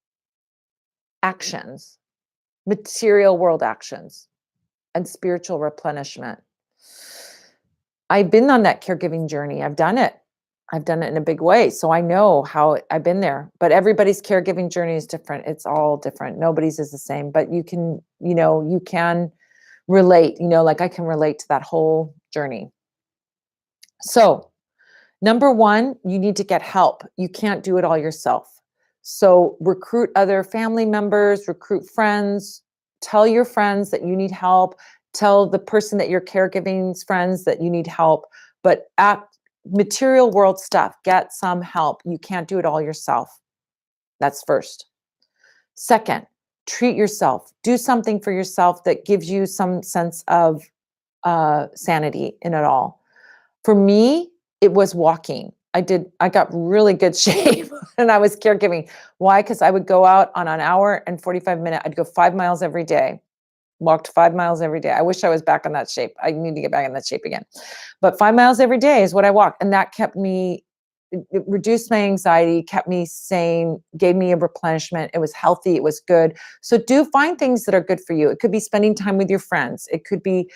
Speaker 1: actions, material world actions, and spiritual replenishment. I've been on that caregiving journey. I've done it. I've done it in a big way. So I know how I've been there, but everybody's caregiving journey is different. It's all different. Nobody's is the same, but you can relate, like I can relate to that whole journey. So number one, you need to get help. You can't do it all yourself. So recruit other family members, recruit friends, tell your friends that you need help, tell the person that you're caregiving's friends that you need help, but material world stuff, get some help. You can't do it all yourself. That's first. Second, treat yourself. Do something for yourself that gives you some sense of sanity in it all. For me, it was walking. I got really good shape and I was caregiving. Why? Because I would go out on an hour and 45 minute. I'd go 5 miles every day, walked 5 miles every day. I wish I was back in that shape. I need to get back in that shape again. But 5 miles every day is what I walked. And that kept me, it reduced my anxiety, kept me sane, gave me a replenishment. It was healthy. It was good. So do find things that are good for you. It could be spending time with your friends. It could be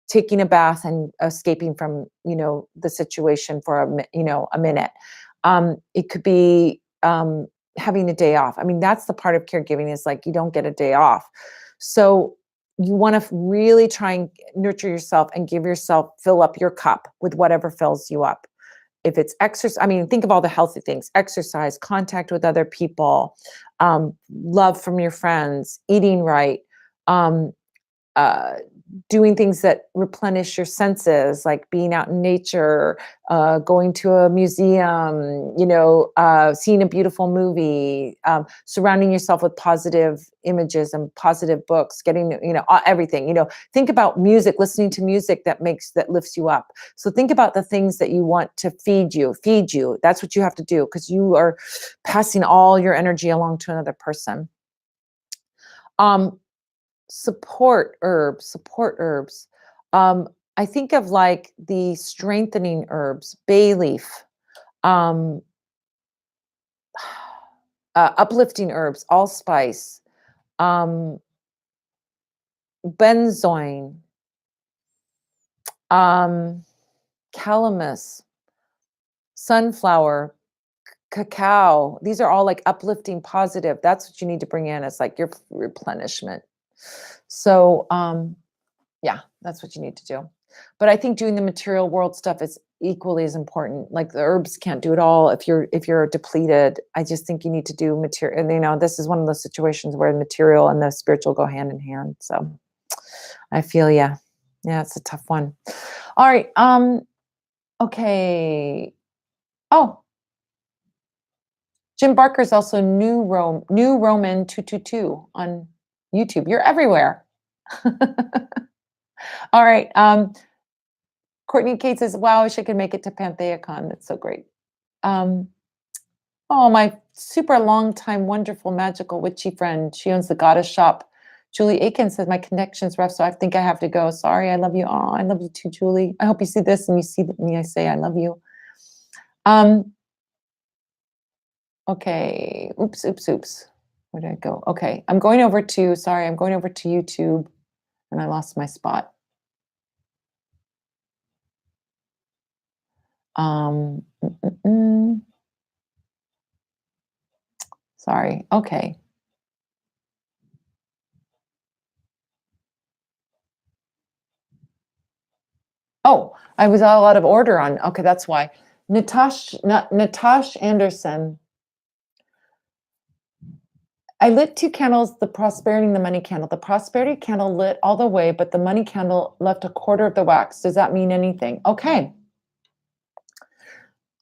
Speaker 1: taking a bath and escaping from, the situation for a minute. It could be having a day off. I mean, that's the part of caregiving is like, you don't get a day off. So you want to really try and nurture yourself and fill up your cup with whatever fills you up. If it's exercise, I mean, think of all the healthy things: exercise, contact with other people, love from your friends, eating right, um, uh, doing things that replenish your senses, like being out in nature, going to a museum, seeing a beautiful movie, surrounding yourself with positive images and positive books, getting, everything, think about music, listening to music that lifts you up. So think about the things that you want to feed you. That's what you have to do, because you are passing all your energy along to another person. Support herbs. I think of like the strengthening herbs: bay leaf, um, uplifting herbs, allspice, um, benzoin, calamus, sunflower, cacao. These are all like uplifting, positive. That's what you need to bring in. It's like your replenishment. So, yeah, that's what you need to do. But I think doing the material world stuff is equally as important. Like the herbs can't do it all if you're depleted. I just think you need to do material. And this is one of those situations where the material and the spiritual go hand in hand. So I feel, yeah, it's a tough one. All right. Okay. Oh, Jim Barker's also New Roman 222 on YouTube. You're everywhere. All right. Courtney Kate says, wow, I wish I could make it to PantheaCon. That's so great. Oh, my super long time, wonderful, magical, witchy friend. She owns the Goddess Shop. Julie Aiken says, my connection's rough, so I think I have to go. Sorry, I love you. Oh, I love you too, Julie. I hope you see this and you see me. I say, I love you. Okay. Oops. Where did I go? Okay. I'm going over to YouTube and I lost my spot. Sorry. Okay. Oh, I was all out of order on. Okay, that's why. Natash Anderson. I lit 2 candles, the prosperity and the money candle. The prosperity candle lit all the way, but the money candle left a quarter of the wax. Does that mean anything? Okay.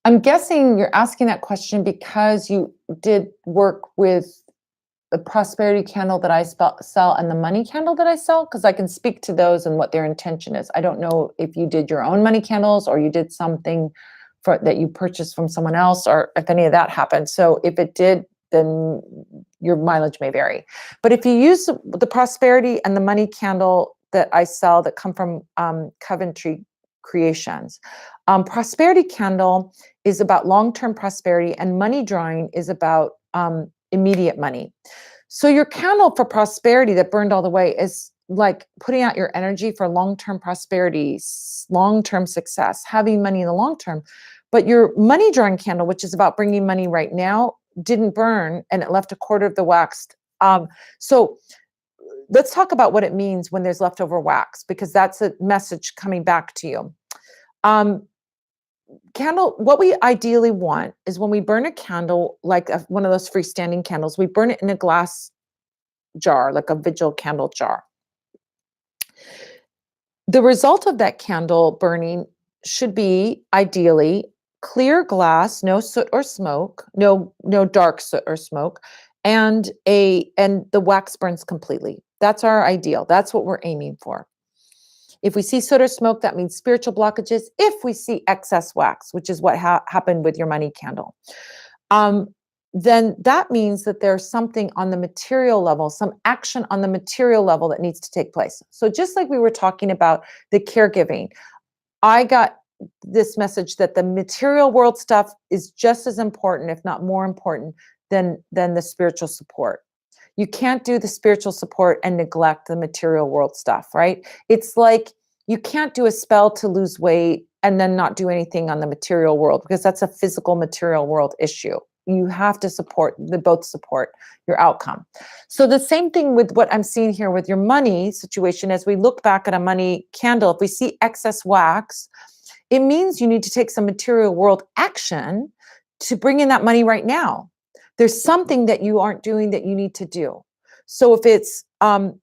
Speaker 1: I'm guessing you're asking that question because you did work with the prosperity candle that I sell and the money candle that I sell, because I can speak to those and what their intention is. I don't know if you did your own money candles or you did something that you purchased from someone else, or if any of that happened. So if it did, then your mileage may vary. But if you use the prosperity and the money candle that I sell that come from Coventry Creations, prosperity candle is about long-term prosperity, and money drawing is about immediate money. So your candle for prosperity that burned all the way is like putting out your energy for long-term prosperity, long-term success, having money in the long term. But your money drawing candle, which is about bringing money right now, didn't burn and it left a quarter of the wax. So let's talk about what it means when there's leftover wax, because that's a message coming back to you. Candle, what we ideally want is when we burn a candle, like one of those freestanding candles, we burn it in a glass jar, like a vigil candle jar. The result of that candle burning should be ideally clear glass, no soot or smoke, no dark soot or smoke, and the wax burns completely. That's our ideal. That's what we're aiming for. If we see soot or smoke, that means spiritual blockages. If we see excess wax, which is what happened with your money candle, then that means that there's something on the material level, some action on the material level that needs to take place. So just like we were talking about the caregiving, I got this message that the material world stuff is just as important, if not more important, than the spiritual support. You can't do the spiritual support and neglect the material world stuff, right? It's like you can't do a spell to lose weight and then not do anything on the material world, because that's a physical material world issue. You have to both support your outcome. So the same thing with what I'm seeing here with your money situation. As we look back at a money candle, if we see excess wax, it means you need to take some material world action to bring in that money right now. There's something that you aren't doing that you need to do. So if it's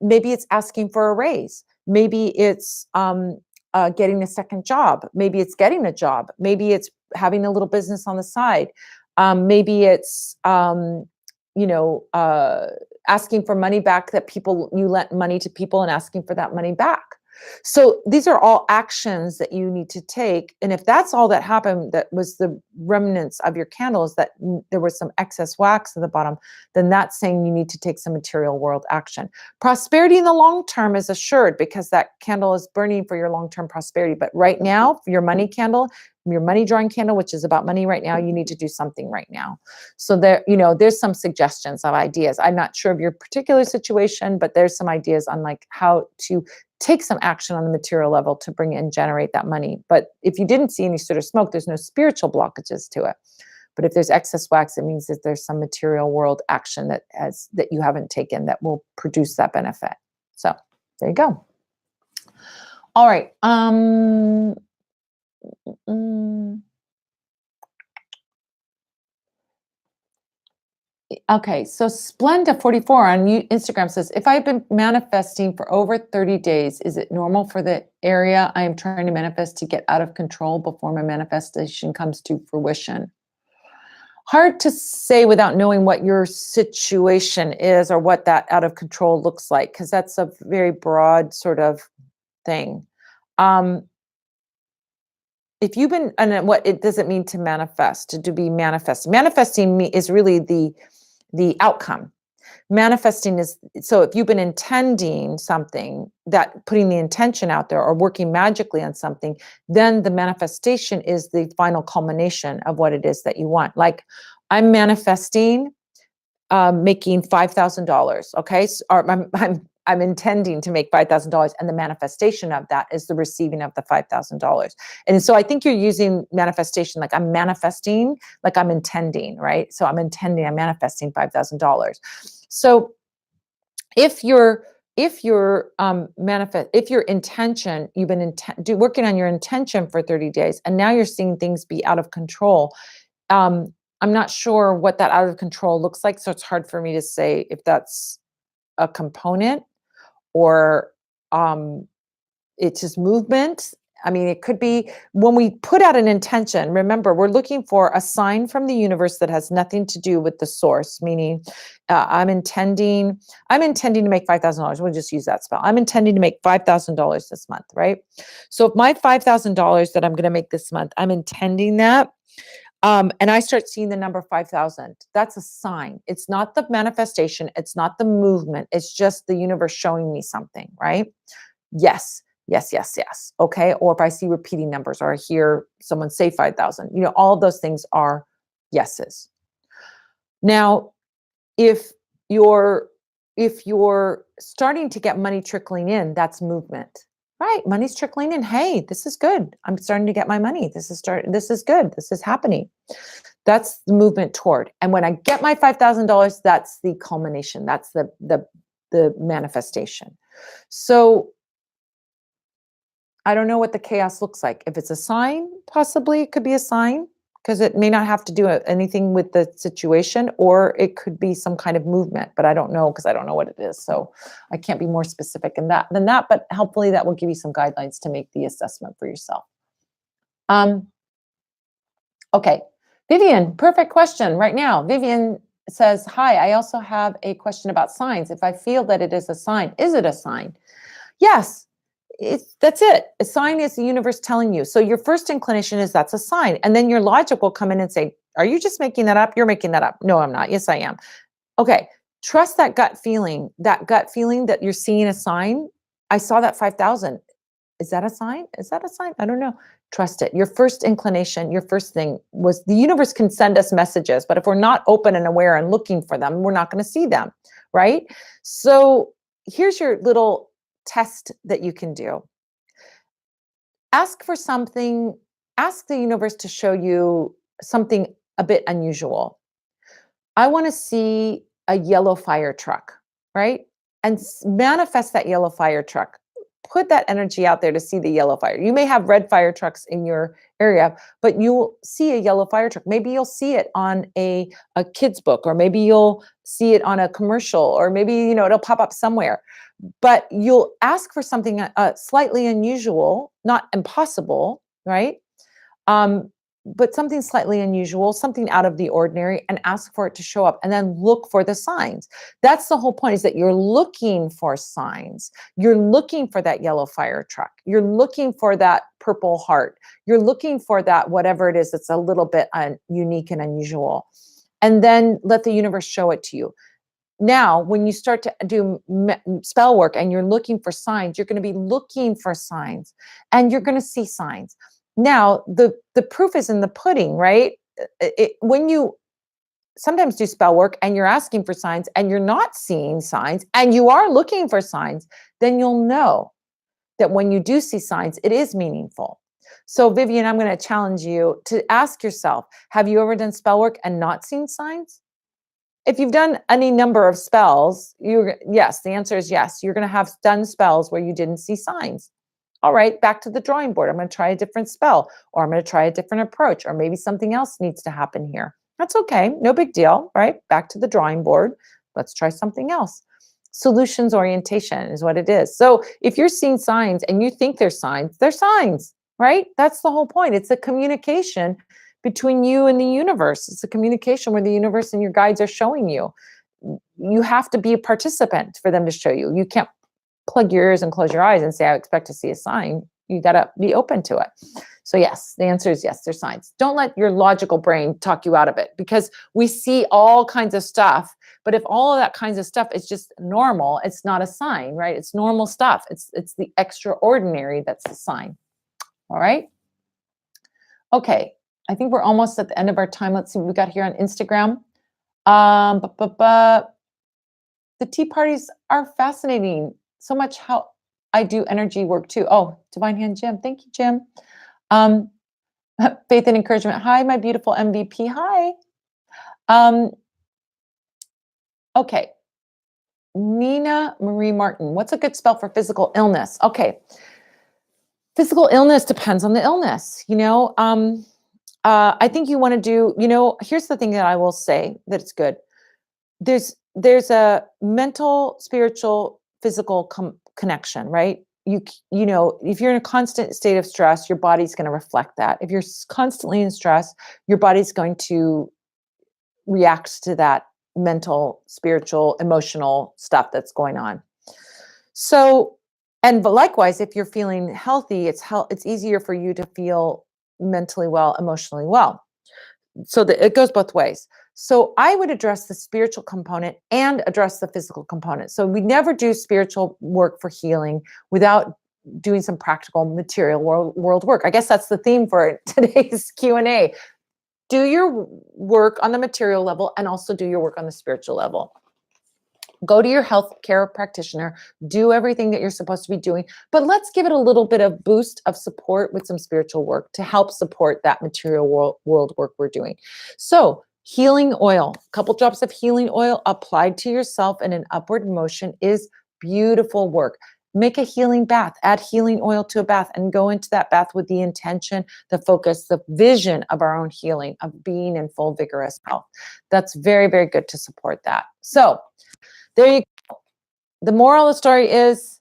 Speaker 1: maybe it's asking for a raise, maybe it's getting a second job, maybe it's getting a job, maybe it's having a little business on the side, maybe it's asking for money back that you lent money to people and asking for that money back. So these are all actions that you need to take. And if that's all that happened, that was the remnants of your candles, that there was some excess wax at the bottom, then that's saying you need to take some material world action. Prosperity in the long term is assured because that candle is burning for your long-term prosperity. But right now, for your money candle, your money drawing candle, which is about money right now, you need to do something right now. So there's some suggestions of ideas. I'm not sure of your particular situation, but there's some ideas on like how to take some action on the material level to bring and generate that money. But if you didn't see any sort of smoke, there's no spiritual blockages to it. But if there's excess wax, it means that there's some material world action that you haven't taken that will produce that benefit. So there you go. All right. Okay, so Splenda44 on Instagram says, if I've been manifesting for over 30 days, is it normal for the area I am trying to manifest to get out of control before my manifestation comes to fruition? Hard to say without knowing what your situation is or what that out of control looks like, because that's a very broad sort of thing. If you've been, and what it doesn't mean to manifest, to be manifesting. Manifesting is really the outcome. Manifesting is, so if you've been intending something, that putting the intention out there or working magically on something, then the manifestation is the final culmination of what it is that you want. Like I'm manifesting making $5,000. Okay. Or I'm intending to make $5,000, and the manifestation of that is the receiving of the $5,000. And so I think you're using manifestation like I'm manifesting, like I'm intending, right? So I'm manifesting $5,000. So if your intention, you've been working on your intention for 30 days, and now you're seeing things be out of control. I'm not sure what that out of control looks like, so it's hard for me to say if that's a component or it's just movement. I mean, it could be when we put out an intention. Remember, we're looking for a sign from the universe that has nothing to do with the source, meaning I'm intending to make $5,000. We'll just use that spell. I'm intending to make $5,000 this month, right? So if my $5,000 that I'm going to make this month, I'm intending that, and I start seeing the number 5,000. That's a sign. It's not the manifestation. It's not the movement. It's just the universe showing me something, right? Yes, yes, yes, yes. Okay. Or if I see repeating numbers or I hear someone say 5,000, all of those things are yeses. Now, if you're starting to get money trickling in, that's movement. Right, money's trickling in. Hey, this is good. I'm starting to get my money. This is good. This is happening. That's the movement toward. And when I get my $5,000, that's the culmination. That's the manifestation. So I don't know what the chaos looks like. If it's a sign, possibly it could be a sign, because it may not have to do anything with the situation, or it could be some kind of movement, but I don't know, because I don't know what it is. So I can't be more specific than that, but hopefully that will give you some guidelines to make the assessment for yourself. Okay. Vivian, perfect question right now. Vivian says, hi, I also have a question about signs. If I feel that it is a sign, is it a sign? Yes, that's it. A sign is the universe telling you. So your first inclination is that's a sign. And then your logic will come in and say, are you just making that up? You're making that up. No, I'm not. Yes, I am. Okay. Trust that gut feeling that you're seeing a sign. I saw that 5,000. Is that a sign? Is that a sign? I don't know. Trust it. Your first inclination, your first thing was the universe can send us messages, but if we're not open and aware and looking for them, we're not going to see them, right? So here's your little test that you can do. Ask for something, ask the universe to show you something a bit unusual. I want to see a yellow fire truck, right? And manifest that yellow fire truck. Put that energy out there to see the yellow fire. You may have red fire trucks in your area, but you'll see a yellow fire truck. Maybe you'll see it on a kid's book, or maybe you'll see it on a commercial, or maybe, it'll pop up somewhere. But you'll ask for something slightly unusual, not impossible, right? Um, but something slightly unusual, something out of the ordinary, and ask for it to show up, and then look for the signs. That's the whole point, is that you're looking for signs. You're looking for that yellow fire truck. You're looking for that purple heart. You're looking for that, whatever it is that's a little bit unique and unusual. And then let the universe show it to you. Now, when you start to do spell work and you're looking for signs, you're going to be looking for signs, and you're going to see signs. Now, the proof is in the pudding, right? When you sometimes do spell work and you're asking for signs and you're not seeing signs and you are looking for signs, then you'll know that when you do see signs, it is meaningful. So, Vivian, I'm going to challenge you to ask yourself, have you ever done spell work and not seen signs? If you've done any number of spells, yes, the answer is yes. You're going to have done spells where you didn't see signs. All right, back to the drawing board. I'm going to try a different spell, or I'm going to try a different approach, or maybe something else needs to happen here. That's okay. No big deal, right? Back to the drawing board. Let's try something else. Solutions orientation is what it is. So if you're seeing signs and you think they're signs, right? That's the whole point. It's a communication between you and the universe. It's a communication where the universe and your guides are showing you. You have to be a participant for them to show you. You can't plug your ears and close your eyes and say, I expect to see a sign. You got to be open to it. So yes, the answer is yes, there's signs. Don't let your logical brain talk you out of it, because we see all kinds of stuff. But if all of that kinds of stuff is just normal, it's not a sign, right? It's normal stuff. It's the extraordinary that's the sign. All right. Okay. I think we're almost at the end of our time. Let's see what we got here on Instagram. The tea parties are fascinating. So much how I do energy work too. Oh, Divine Hand Jim. Thank you, Jim. Faith and encouragement. Hi, my beautiful MVP. Hi. Okay. Nina Marie Martin. What's a good spell for physical illness? Okay. Physical illness depends on the illness. I think you want to do, here's the thing that I will say that it's good. There's a mental, spiritual, physical connection, right? If you're in a constant state of stress, your body's going to reflect that. If you're constantly in stress, your body's going to react to that mental, spiritual, emotional stuff that's going on. So, but likewise, if you're feeling healthy, it's easier for you to feel mentally well, emotionally well. So it goes both ways. So I would address the spiritual component and address the physical component. So we never do spiritual work for healing without doing some practical material world work. I guess that's the theme for today's Q&A. Do your work on the material level and also do your work on the spiritual level. Go to your healthcare practitioner, do everything that you're supposed to be doing, but let's give it a little bit of boost of support with some spiritual work to help support that material world work we're doing. So healing oil, a couple drops of healing oil applied to yourself in an upward motion is beautiful work. Make a healing bath, add healing oil to a bath, and go into that bath with the intention, the focus, the vision of our own healing, of being in full vigorous health. That's very, very good to support that. So there you go. The moral of the story is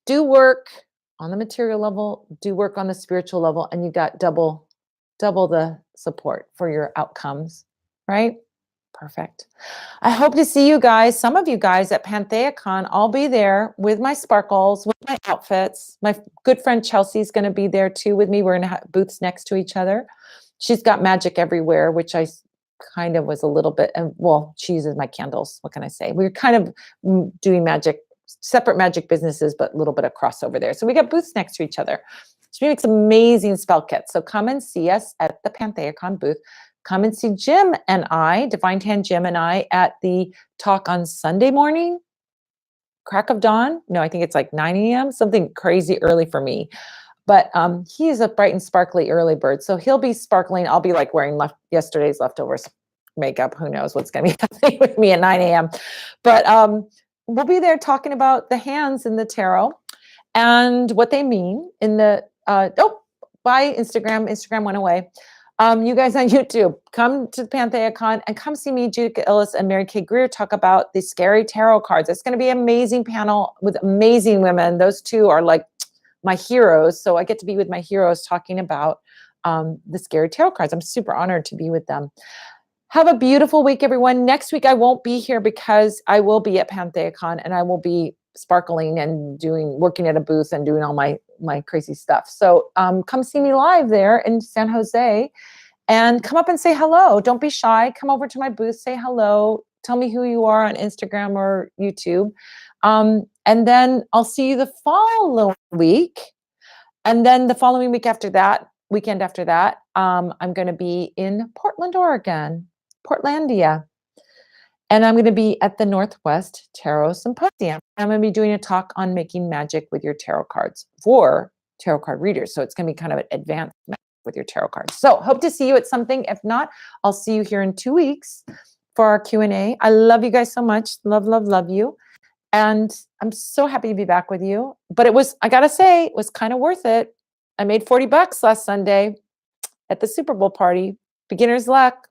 Speaker 1: do work on the material level, do work on the spiritual level, and you got double the support for your outcomes, right? Perfect. I hope to see you guys, some of you guys at PantheaCon. I'll be there with my sparkles, with my outfits. My good friend Chelsea's going to be there too with me. We're going to have booths next to each other. She's got magic everywhere, which I kind of was a little bit, well, she uses my candles. What can I say? We're kind of doing magic, separate magic businesses, but a little bit of crossover there. So we got booths next to each other. She makes amazing spell kits. So come and see us at the PantheaCon booth. Come and see Jim and I, Divine Tan Jim and I, at the talk on Sunday morning, crack of dawn. No, I think it's like 9 a.m., something crazy early for me. But he is a bright and sparkly early bird. So he'll be sparkling. I'll be like wearing yesterday's leftovers makeup. Who knows what's going to be happening with me at 9 a.m. But we'll be there talking about the hands in the tarot and what they mean in the, bye, Instagram. Instagram went away. You guys on YouTube, come to PantheaCon and come see me, Judith Ellis and Mary Kay Greer, talk about the scary tarot cards. It's going to be an amazing panel with amazing women. Those two are like my heroes. So I get to be with my heroes talking about the scary tarot cards. I'm super honored to be with them. Have a beautiful week, everyone. Next week, I won't be here because I will be at PantheaCon and I will be sparkling and working at a booth and doing all my crazy stuff. So come see me live there in San Jose and come up and say hello. Don't be shy. Come over to my booth, say hello. Tell me who you are on Instagram or YouTube. And then I'll see you the following week. And then the following weekend after that, I'm going to be in Portland, Oregon, Portlandia. And I'm going to be at the Northwest Tarot Symposium. I'm going to be doing a talk on making magic with your tarot cards for tarot card readers. So it's going to be kind of an advanced magic with your tarot cards. So hope to see you at something. If not, I'll see you here in 2 weeks for our Q&A. I love you guys so much. Love, love, love you. And I'm so happy to be back with you. But I got to say, it was kind of worth it. I made $40 last Sunday at the Super Bowl party. Beginner's luck.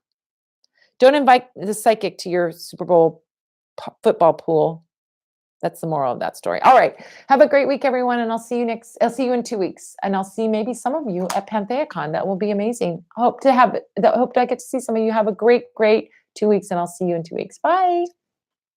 Speaker 1: Don't invite the psychic to your Super Bowl football pool. That's the moral of that story. All right. Have a great week, everyone. And I'll see you in 2 weeks. And I'll see maybe some of you at PantheaCon. That will be amazing. Hope I get to see some of you. Have a great, great 2 weeks. And I'll see you in 2 weeks. Bye.